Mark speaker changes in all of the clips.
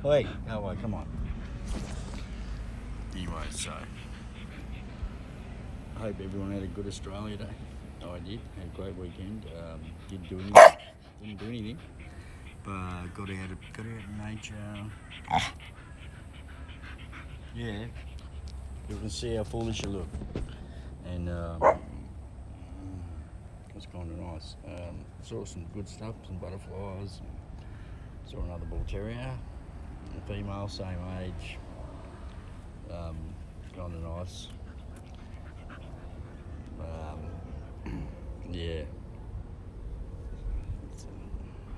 Speaker 1: Wait, oh wait, come on.
Speaker 2: Anyway, so
Speaker 1: I hope everyone had a good Australia Day. I did. Had a great weekend. Didn't do anything. But got out in nature. Yeah. You can see how foolish you look. And it's kind of nice. Saw some good stuff, some butterflies. Saw another bull terrier, a female, same age. Kind of nice. Yeah.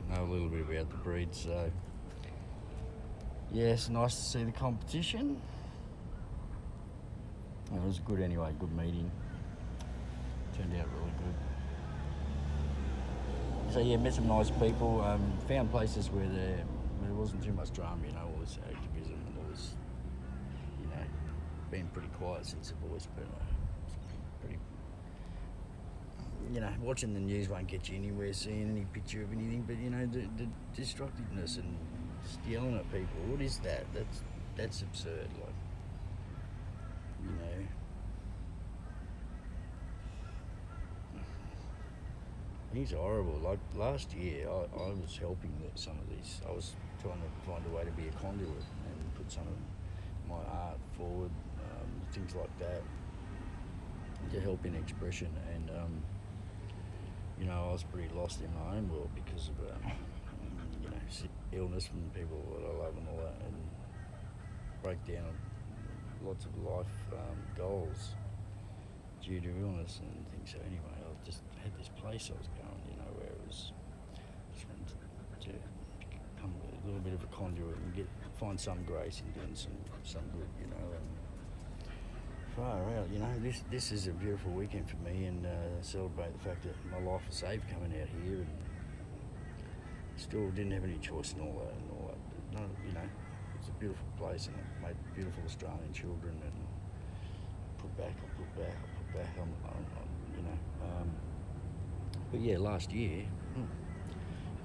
Speaker 1: Know a little bit about the breed, so yeah, it's nice to see the competition. It was good anyway, good meeting. Turned out really good. So yeah, met some nice people. Found places where there wasn't too much drama, all this activism and all this, been pretty quiet since the boys, but pretty, watching the news won't get you anywhere, seeing any picture of anything, but the destructiveness and just yelling at people, what is that? That's absurd, It's horrible. Like last year, I was helping some of these. I was trying to find a way to be a conduit and put some of my art forward, things like that, to help in expression. And I was pretty lost in my own world because of illness from people that I love and all that, and breakdown of lots of life goals due to illness and things. So anyway, I just had this place I was going, where it was just wanted to become a little bit of a conduit and find some grace in doing some good, and far out, this is a beautiful weekend for me, and celebrate the fact that my life was saved coming out here, and still didn't have any choice in all that. No, it's a beautiful place, and I made beautiful Australian children, and put back on but yeah, last year,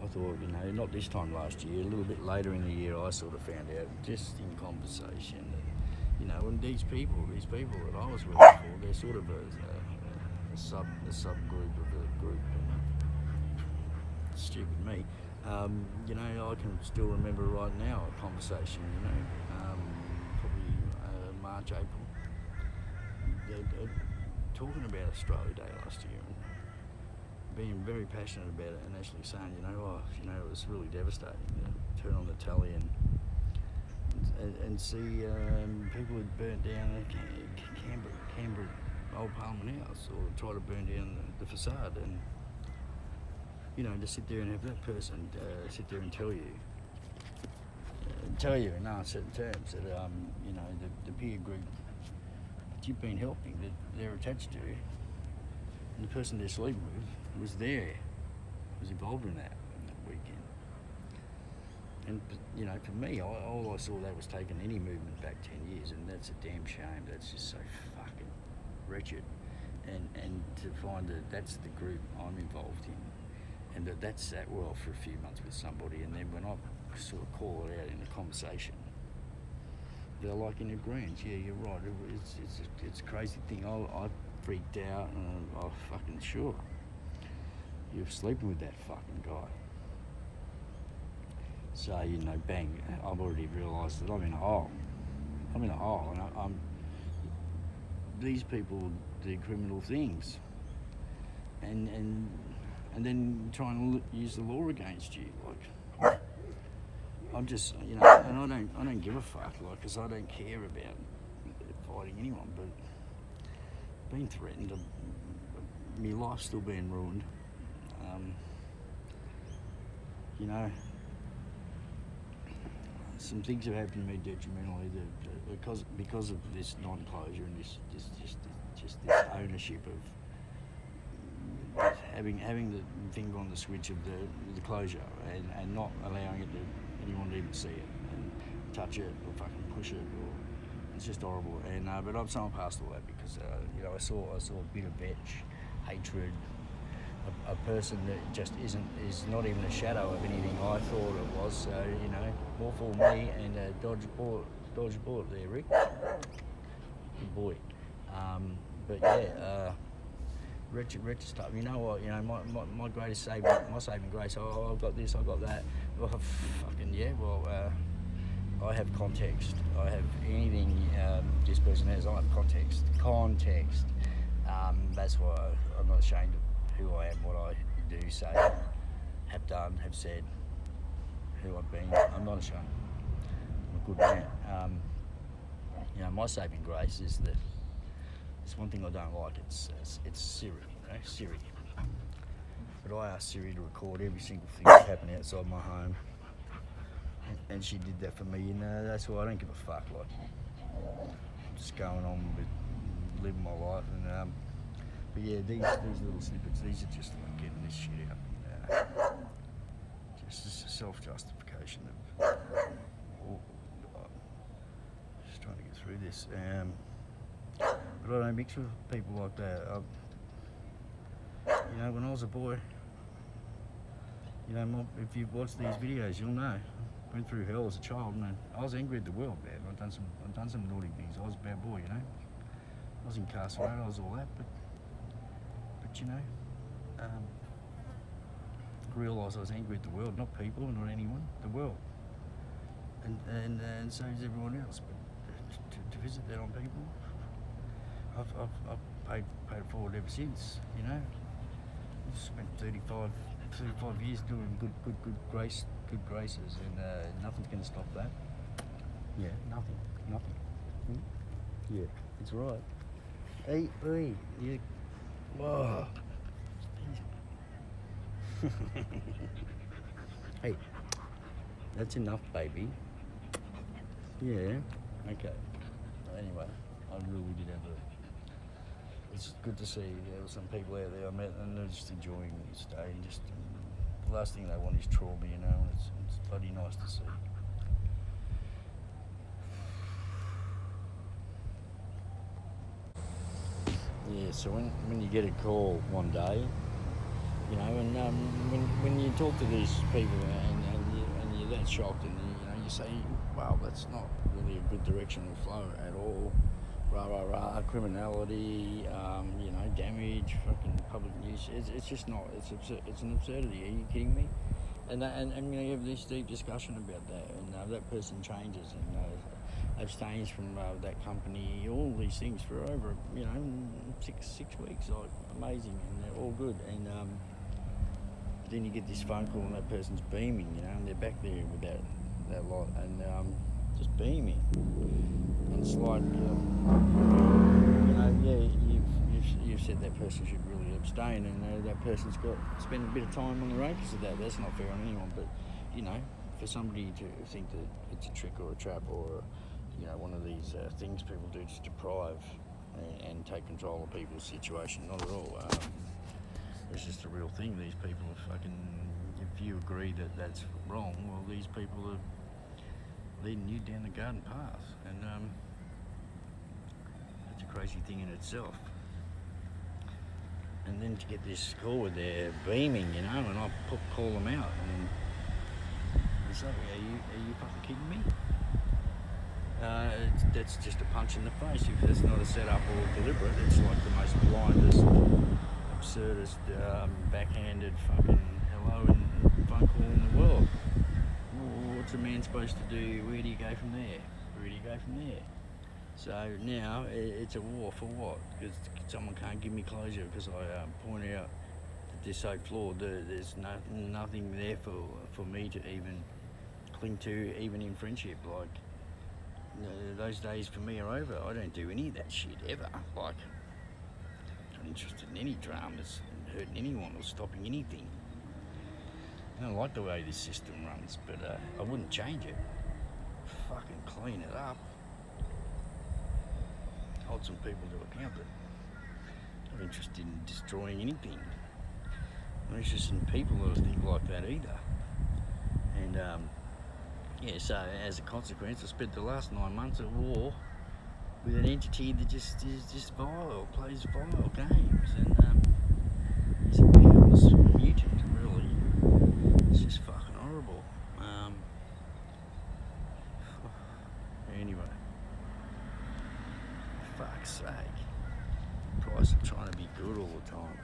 Speaker 1: I thought, not this time last year, a little bit later in the year, I sort of found out, just in conversation, that, when these people that I was working for, they're sort of a subgroup of a group, and stupid me. I can still remember right now a conversation, probably March, April, talking about Australia Day last year, and being very passionate about it, and actually saying, it was really devastating to turn on the telly and see people had burnt down Canberra Old Parliament House, or try to burn down the facade, and to sit there and have that person sit there and tell you in uncertain terms that the peer group that you've been helping, that they're attached to, and the person they're sleeping with was involved in that weekend. And for me, all I saw that was taking any movement back 10 years, and that's a damn shame. That's just so fucking wretched. And to find that that's the group I'm involved in, and that's that well for a few months with somebody, and then when I sort of call it out in a conversation, they're like in agreement. Yeah, you're right. It's a crazy thing. I freaked out, and I fucking sure you're sleeping with that fucking guy. So bang! I've already realised that I'm in a hole. And I'm these people do criminal things, and then try and use the law against you. Like, I'm just, and I don't give a fuck, because I don't care about fighting anyone, but being threatened, my life's still being ruined. Some things have happened to me detrimentally because of this non-closure and this ownership of having the finger on the switch of the closure, and not allowing anyone to even see it and touch it or fucking push it, or it's just horrible. And but I'm so past all that, because I saw a bit of hatred a person that just is not even a shadow of anything I thought it was. So more for me and dodge a bullet there, Rick. Good boy. But yeah, wretched stuff. You know what? My greatest saving grace. Oh, I've got this, I've got that. Oh, fucking yeah. Well, I have context. I have anything this person has. I have context. That's why I'm not ashamed of who I am, what I do, say, have done, have said, who I've been. I'm not ashamed. I'm a good man. My saving grace is that it's one thing I don't like. It's Siri. Siri. But I asked Siri to record every single thing that's happening outside my home, and she did that for me. And that's why I don't give a fuck. Like, I'm just going on with living my life. And but yeah, these little snippets, these are just like getting this shit out. Just a self-justification of just trying to get through this. But I don't mix with people like that. When I was a boy, if you've watched these videos, you'll know. I went through hell as a child, and I was angry at the world, man. I've done some naughty things. I was a bad boy, I was incarcerated, I was all that, but realised I was angry at the world, not people, not anyone, the world. And so is everyone else. But to visit that on people, I've paid it forward ever since. I've spent 35 years doing good graces, and nothing's going to stop that. Yeah, nothing. Yeah, it's right. Hey, you. Whoa. Hey, that's enough, baby. Yeah. Okay. Anyway, I really did have it's good to see there were some people out there I met and they're just enjoying each day. And just the last thing they want is trauma, and it's bloody nice to see. Yeah, so when you get a call one day, and when you talk to these people and you're that shocked, and you say, wow, that's not really a good direction to flow at all. Rah, criminality, damage, fucking public use. It's just not. It's an absurdity. Are you kidding me? And you have this deep discussion about that, and that person changes and abstains from that company. All these things for over 6 weeks, like amazing, and they're all good. And then you get this phone call and that person's beaming, and they're back there with that lot, and just beaming. And it's like, you've said that person should really abstain, and that person's got to spend a bit of time on the road because of that. That's not fair on anyone, but for somebody to think that it's a trick or a trap or one of these things people do to deprive and take control of people's situation, not at all. It's just a real thing. These people are fucking. If you agree that that's wrong, well, these people are leading you down the garden path, and it's a crazy thing in itself. And then to get this call where they're beaming, and I call them out, and it's like, are you fucking kidding me? That's just a punch in the face. If it's not a setup or deliberate, it's like the most blindest, absurdest, backhanded fucking hello and phone call in the world. What's a man supposed to do? Where do you go from there? So now it's a war for what? Because someone can't give me closure because I point out that they're so flawed. There's nothing there for me to even cling to, even in friendship. Like, those days for me are over. I don't do any of that shit ever. Like, I'm not interested in any dramas and hurting anyone or stopping anything. I don't like the way this system runs, but I wouldn't change it. Fucking clean it up. Hold some people to account, but I'm not interested in destroying anything. I'm not interested in people that think like that either. And so as a consequence, I spent the last 9 months at war with an entity that is just vile, plays vile games, and it's fuck's sake. Price of trying to be good all the time.